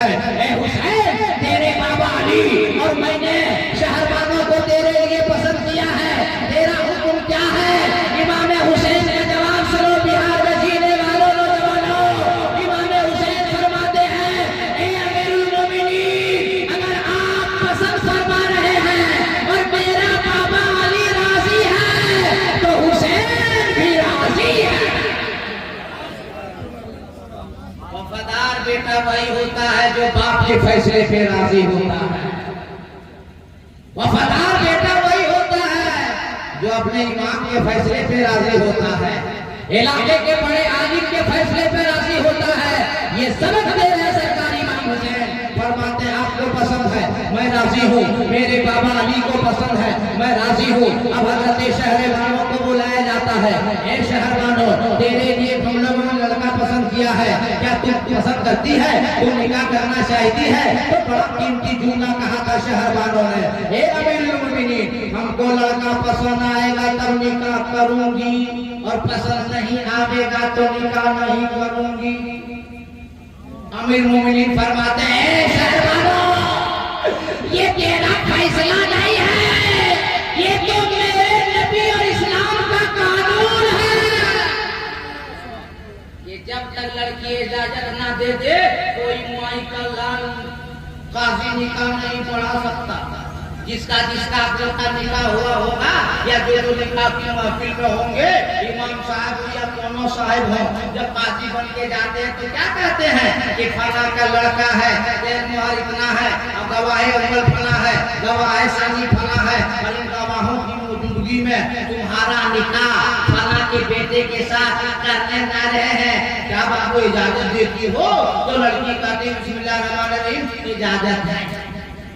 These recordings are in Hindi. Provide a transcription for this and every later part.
हुसैन तेरे बाबा अली और मैंने शहरबानों को तेरे लिए पसंद किया है, तेरा हुक्म क्या है? इमाम हुसैन का जवाब सुनो बिहार में जीने वालों नौजवानों। इमाम हुसैन फरमाते हैं, ए अमीरुल मोमिनीन, अगर आप पसंद फरमा रहे हैं और मेरा बाबा अली राजी है तो हुसैन भी राजी है। वफादार बेटा वही होता है जो बाप के फैसले पे राजी होता है। वफादार बेटा वही होता है जो अपने इमाम के फैसले पे राजी होता है, इलाके के बड़े आलिम के फैसले पे राजी होता है। ये सबक दे रहे सरकारी इमाम हुसैन फरमाते हैं, आपको पसंद है मैं राजी हूँ, मेरे बाबा अली को पसंद है मैं राजी हूँ। अब हजरत शहरबानों को बुलाया जाता है, ए शहरबानों, तेरे लिए हम लोगों ने लड़का पसंद किया है, क्या तू पसंद करती है? तू निकाह करना चाहती है? तो बड़ा कीमती जुमला कहा था शहरबानों ने, ए अमीरुल मोमिनीन, हमको लड़का पसंद आएगा तब निकाह करूंगी और पसंद नहीं आएगा तो निकाह नहीं करूंगी। अमीर मोमिनीन फरमाते हैं, शहरबानों, ये तेरा फैसला नहीं है, ये तो मेरे नबी और इस्लाम का कानून है कि जब तक लड़की इजाजत ना दे दे कोई मुआई का लाल काजी निकाह नहीं पढ़ा सकता। जिसका अक्ल का निकाह हुआ होगा या जो निकाह की महफिल में होंगे, इमाम साहब या कोनो साहब हो, जब काजी बन के जाते हैं तो क्या कहते हैं कि फला का लड़का है, मुहर इतना है, अब गवाह अव्वल फला है, गवाह सानी फला है, और इन गवाहों की मौजूदगी में तुम्हारा निकाह फला के बेटे के साथ करने जा रहे हैं, क्या आपको इजाजत देती हो? तो लड़की कहती बिस्मिल्लाहिर्रहमानिर्रहीम, इजाजत है।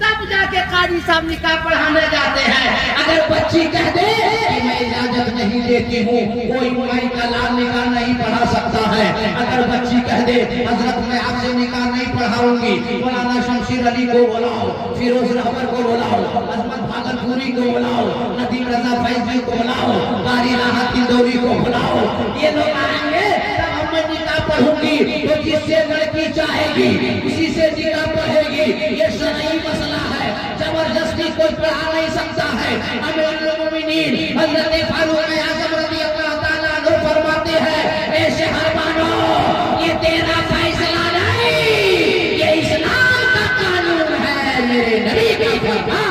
तब जाके काजी साहब निकाह पढ़ाने जाते हैं। अगर बच्ची कह दे कि मैं इजाजत नहीं देती हूँ, कोई मुआई का लाल निकाह नहीं पढ़ा सकता है। अगर बच्ची कह दे हजरत मैं आपसे निकाह नहीं पढ़ाऊंगी, मौलाना शमशीर अली को बुलाओ, फिरोज रहबर को बुलाओ, अजमत भागलपुरी को बुलाओ, नदीम रजा फैजी को बुलाओ, कारी राहत इंदौरी को बुलाओ, ये लोग आएंगे तब मैं निकाह पढ़ूंगी। तो जिससे लड़की चाहेगी उसी से निकाह पढ़ेगी। ये शरई मसला है, जबरदस्ती कोई पढ़ा नहीं सकता है। अमीरुल मोमिनीन हजरत फारूक आज़म रज़ियल्लाहु ताला अन्हु फरमाते हैं, ए शहरबानों, ये तेरा फैसला नहीं, ये इस्लाम का कानून है, मेरे नबी का फरमान।